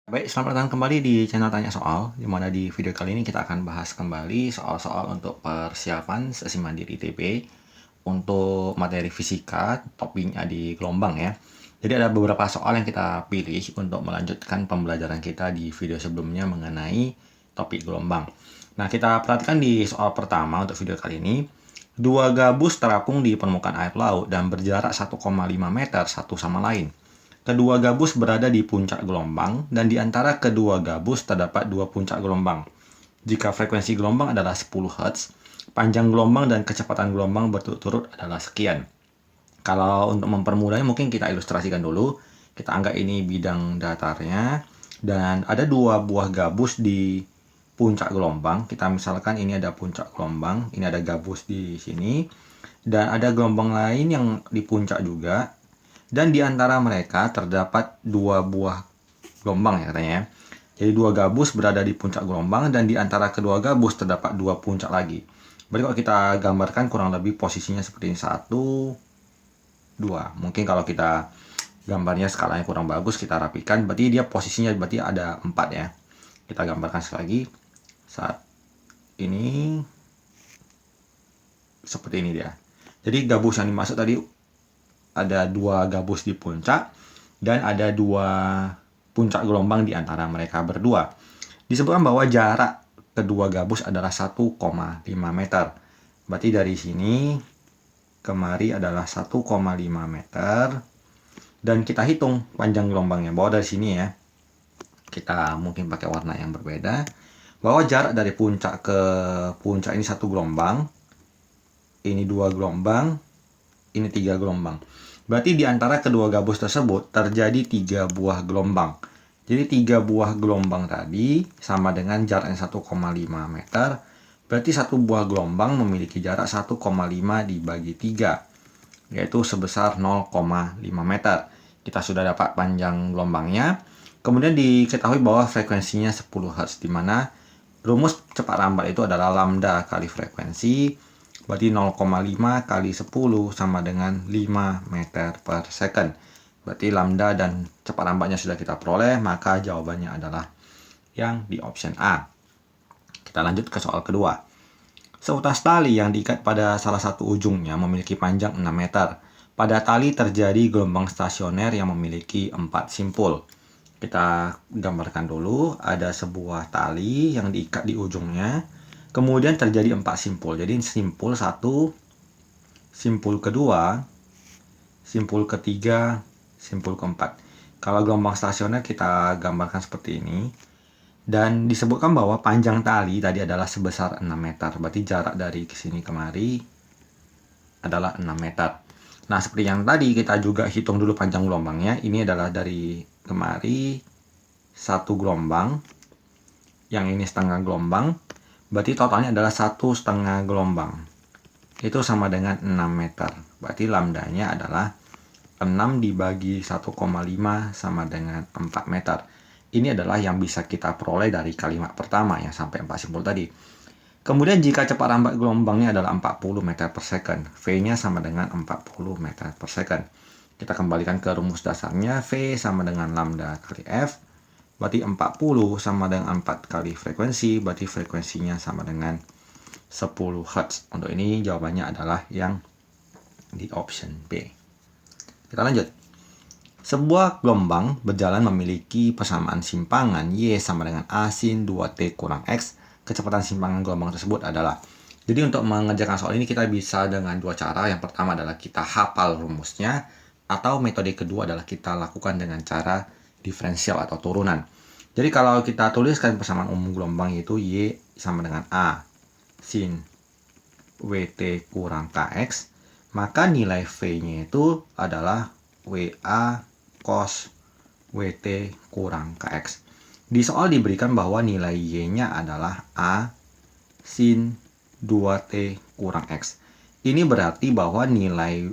Baik, selamat datang kembali di channel Tanya Soal, di mana di video kali ini kita akan bahas kembali soal-soal untuk persiapan sesi mandiri ITB untuk materi fisika, topiknya di gelombang ya. Jadi ada beberapa soal yang kita pilih untuk melanjutkan pembelajaran kita di video sebelumnya mengenai topik gelombang. Nah, kita perhatikan di soal pertama untuk video kali ini. Dua gabus terapung di permukaan air laut dan berjarak 1,5 meter satu sama lain. Kedua gabus berada di puncak gelombang, dan di antara kedua gabus terdapat dua puncak gelombang. Jika frekuensi gelombang adalah 10 Hz, panjang gelombang dan kecepatan gelombang berturut-turut adalah sekian. Kalau untuk mempermudahnya mungkin kita ilustrasikan dulu. Kita anggap ini bidang datarnya, dan ada dua buah gabus di puncak gelombang. Kita misalkan ini ada puncak gelombang, ini ada gabus di sini, dan ada gelombang lain yang di puncak juga. Dan di antara mereka terdapat dua buah gelombang ya katanya. Jadi dua gabus berada di puncak gelombang, dan di antara kedua gabus terdapat dua puncak lagi. Berarti kalau kita gambarkan kurang lebih posisinya seperti ini, 1, 2. Mungkin kalau kita gambarnya skalanya kurang bagus, kita rapikan, berarti dia posisinya berarti ada 4 ya. Kita gambarkan sekali lagi. Saat ini seperti ini dia. Jadi gabus yang dimaksud tadi ada dua gabus di puncak, dan ada dua puncak gelombang di antara mereka berdua. Disebutkan bahwa jarak kedua gabus adalah 1,5 meter. Berarti dari sini kemari adalah 1,5 meter. Dan kita hitung panjang gelombangnya. Bahwa dari sini ya, kita mungkin pakai warna yang berbeda. Bahwa jarak dari puncak ke puncak ini 1 gelombang. Ini 2 gelombang. Ini 3 gelombang. Berarti di antara kedua gabus tersebut terjadi 3 buah gelombang. Jadi 3 buah gelombang tadi sama dengan jaraknya 1,5 meter. Berarti satu buah gelombang memiliki jarak 1,5 dibagi 3, yaitu sebesar 0,5 meter. Kita sudah dapat panjang gelombangnya. Kemudian diketahui bahwa frekuensinya 10 Hz, di mana rumus cepat lambat itu adalah lambda kali frekuensi. Berarti 0,5 kali 10 sama dengan 5 meter per second. Berarti lambda dan cepat lambatnya sudah kita peroleh, maka jawabannya adalah yang di option A. Kita lanjut ke soal kedua. Seutas tali yang diikat pada salah satu ujungnya memiliki panjang 6 meter. Pada tali terjadi gelombang stasioner yang memiliki 4 simpul. Kita gambarkan dulu, ada sebuah tali yang diikat di ujungnya. Kemudian terjadi 4 simpul. Jadi simpul 1, simpul kedua, simpul ketiga, simpul keempat. Kalau gelombang stasioner kita gambarkan seperti ini. Dan disebutkan bahwa panjang tali tadi adalah sebesar 6 meter. Berarti jarak dari sini kemari adalah 6 meter. Nah, seperti yang tadi kita juga hitung dulu panjang gelombangnya. Ini adalah dari kemari 1 gelombang. Yang ini setengah gelombang. Berarti totalnya adalah 1,5 gelombang. Itu sama dengan 6 meter. Berarti lambdanya adalah 6 dibagi 1,5 sama dengan 4 meter. Ini adalah yang bisa kita peroleh dari kalimat pertama ya, sampai 4 simpul tadi. Kemudian jika cepat lambat gelombangnya adalah 40 meter per second, V-nya sama dengan 40 meter per second. Kita kembalikan ke rumus dasarnya, V sama dengan lambda kali F. Berarti 40 sama dengan 4 kali frekuensi, berarti frekuensinya sama dengan 10 Hz. Untuk ini jawabannya adalah yang di option B. Kita lanjut. Sebuah gelombang berjalan memiliki persamaan simpangan Y sama dengan A sin 2T kurang X. Kecepatan simpangan gelombang tersebut adalah. Jadi untuk mengerjakan soal ini kita bisa dengan dua cara. Yang pertama adalah kita hafal rumusnya, atau metode kedua adalah kita lakukan dengan cara diferensial atau turunan. Jadi kalau kita tuliskan persamaan umum gelombang, yaitu Y sama dengan A sin WT kurang KX, maka nilai V-nya itu adalah WA cos WT kurang KX. Di soal diberikan bahwa nilai Y-nya adalah A sin 2T kurang X. Ini berarti bahwa nilai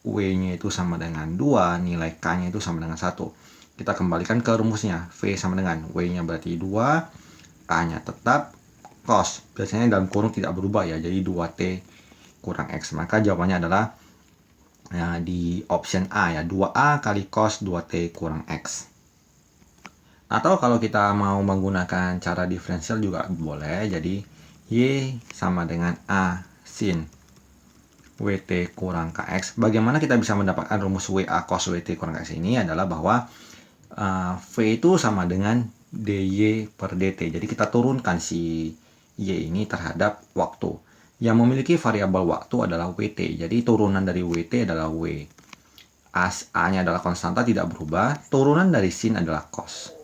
W-nya itu sama dengan 2, nilai K-nya itu sama dengan 1. Kita kembalikan ke rumusnya. V sama dengan W-nya berarti 2, K-nya tetap, cos biasanya dalam kurung tidak berubah ya, jadi 2T kurang X. Maka jawabannya adalah di option A ya, 2A kali cos 2T kurang X. Atau kalau kita mau menggunakan cara diferensial juga boleh. Jadi Y sama dengan A sin WT kurang KX. Bagaimana kita bisa mendapatkan rumus WA cos WT kurang KX ini adalah bahwa V itu sama dengan DY per DT. Jadi kita turunkan si Y ini terhadap waktu. Yang memiliki variabel waktu adalah WT. Jadi turunan dari WT adalah W. A-nya adalah konstanta tidak berubah. Turunan dari sin adalah cos.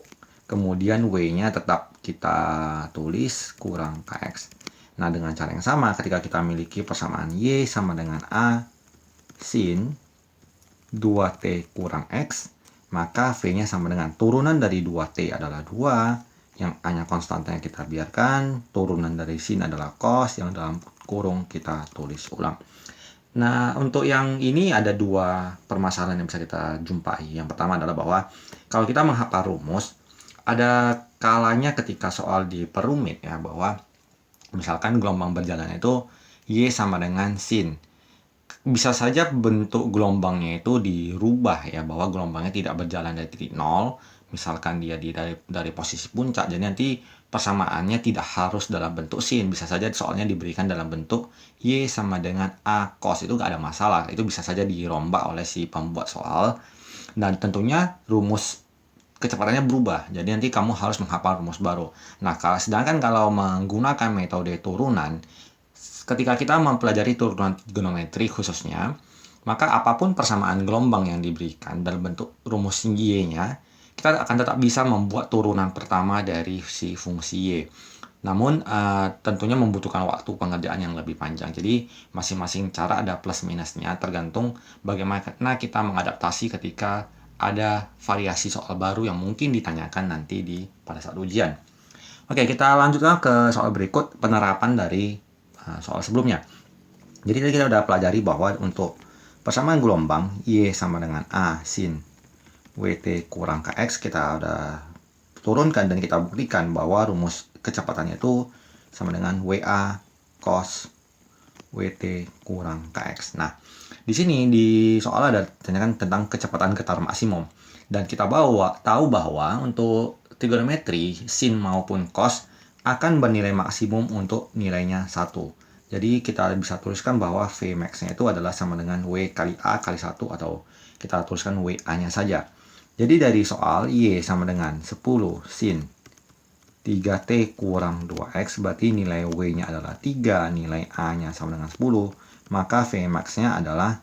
Kemudian W-nya tetap kita tulis kurang KX. Nah, dengan cara yang sama, ketika kita memiliki persamaan Y sama dengan A sin 2T kurang X, maka V-nya sama dengan turunan dari 2T adalah 2, yang A-nya konstantanya kita biarkan, turunan dari sin adalah cos, yang dalam kurung kita tulis ulang. Nah, untuk yang ini ada dua permasalahan yang bisa kita jumpai. Yang pertama adalah bahwa kalau kita menghafal rumus, ada kalanya ketika soal diperumit ya, bahwa misalkan gelombang berjalan itu Y sama dengan sin. Bisa saja bentuk gelombangnya itu dirubah ya, bahwa gelombangnya tidak berjalan dari titik nol, misalkan dia dari posisi puncak, jadi nanti persamaannya tidak harus dalam bentuk sin, bisa saja soalnya diberikan dalam bentuk Y sama dengan A cos, itu nggak ada masalah, itu bisa saja dirombak oleh si pembuat soal, dan tentunya rumus kecepatannya berubah, jadi nanti kamu harus menghafal rumus baru. Nah, sedangkan kalau menggunakan metode turunan, ketika kita mempelajari turunan trigonometri khususnya, maka apapun persamaan gelombang yang diberikan dalam bentuk rumus Y-nya, kita akan tetap bisa membuat turunan pertama dari si fungsi Y. Namun tentunya membutuhkan waktu pengerjaan yang lebih panjang. Jadi masing-masing cara ada plus minusnya, tergantung bagaimana kita mengadaptasi ketika ada variasi soal baru yang mungkin ditanyakan nanti pada saat ujian. Oke, kita lanjutkan ke soal berikut, penerapan dari soal sebelumnya. Jadi tadi kita udah pelajari bahwa untuk persamaan gelombang Y sama dengan A sin WT kurang KX, kita udah turunkan dan kita buktikan bahwa rumus kecepatannya itu sama dengan WA cos WT kurang KX. Nah, di sini di soal ada tanyakan tentang kecepatan getar maksimum, dan kita tahu bahwa untuk trigonometri sin maupun cos akan bernilai maksimum untuk nilainya 1. Jadi kita bisa tuliskan bahwa V max-nya itu adalah sama dengan W kali A kali 1, atau kita tuliskan WA-nya saja. Jadi dari soal Y sama dengan 10 sin 3T kurang 2X, berarti nilai W-nya adalah 3, nilai A-nya sama dengan 10, maka V max-nya adalah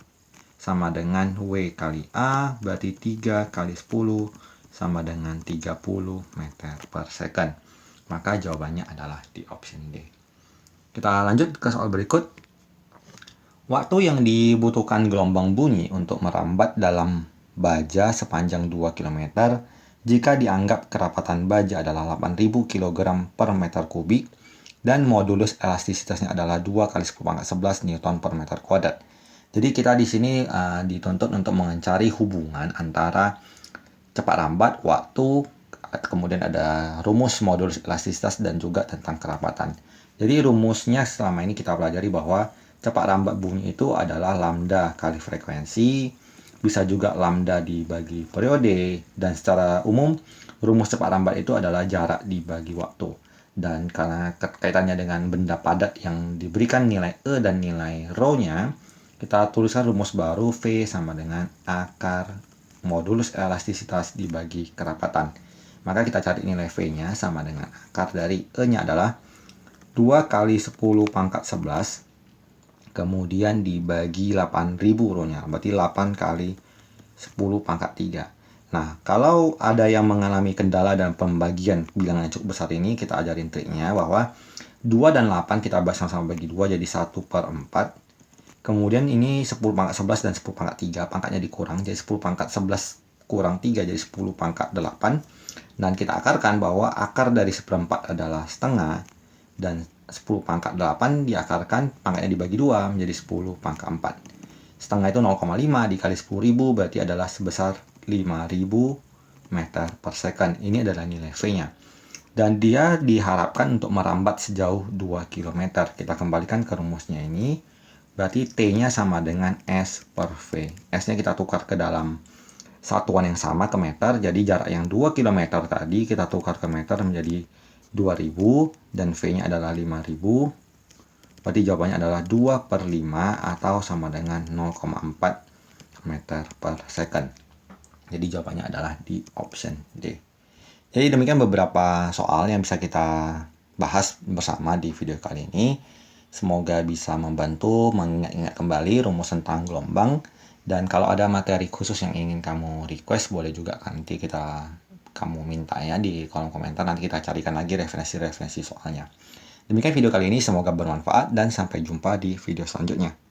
sama dengan W kali A, berarti 3 kali 10 sama dengan 30 meter per second. Maka jawabannya adalah di option D. Kita lanjut ke soal berikut. Waktu yang dibutuhkan gelombang bunyi untuk merambat dalam baja sepanjang 2 km jika dianggap kerapatan baja adalah 8.000 kg per meter kubik dan modulus elastisitasnya adalah 2 kali 10 pangkat 11 Newton per meter kuadrat. Jadi kita di sini dituntut untuk mencari hubungan antara cepat rambat, waktu, kemudian ada rumus modulus elastisitas dan juga tentang kerapatan. Jadi rumusnya selama ini kita pelajari bahwa cepat rambat bunyi itu adalah lambda kali frekuensi, bisa juga lambda dibagi periode, dan secara umum rumus cepat rambat itu adalah jarak dibagi waktu. Dan karena kaitannya dengan benda padat yang diberikan nilai E dan nilai ρ-nya, kita tuliskan rumus baru V sama dengan akar modulus elastisitas dibagi kerapatan. Maka kita cari nilai V-nya sama dengan akar dari E-nya adalah 2 kali 10 pangkat 11 kemudian dibagi 8.000 ρ-nya, berarti 8 kali 10 pangkat 3. Nah, kalau ada yang mengalami kendala dalam pembagian bilangan yang cukup besar ini, kita ajarin triknya bahwa 2 dan 8 kita sama-sama bagi 2 jadi 1/4. Kemudian ini 10 pangkat 11 dan 10 pangkat 3, pangkatnya dikurang, jadi 10 pangkat 11 kurang 3 jadi 10 pangkat 8. Dan kita akarkan bahwa akar dari 1/4 adalah setengah, dan 10 pangkat 8 diakarkan, pangkatnya dibagi 2 menjadi 10 pangkat 4. Setengah itu 0,5 dikali 10.000 berarti adalah sebesar 5.000 meter per second. Ini adalah nilai V-nya. Dan dia diharapkan untuk merambat sejauh 2 km. Kita kembalikan ke rumusnya ini. Berarti T-nya sama dengan S per V. S-nya kita tukar ke dalam satuan yang sama ke meter. Jadi jarak yang 2 km tadi kita tukar ke meter menjadi 2000 dan V-nya adalah 5000. Berarti jawabannya adalah 2/5 atau sama dengan 0,4 meter per second. Jadi jawabannya adalah di option D. Jadi demikian beberapa soal yang bisa kita bahas bersama di video kali ini. Semoga bisa membantu mengingat-ingat kembali rumus tentang gelombang. Dan kalau ada materi khusus yang ingin kamu request, boleh juga nanti kamu minta ya di kolom komentar. Nanti kita carikan lagi referensi-referensi soalnya. Demikian video kali ini, semoga bermanfaat dan sampai jumpa di video selanjutnya.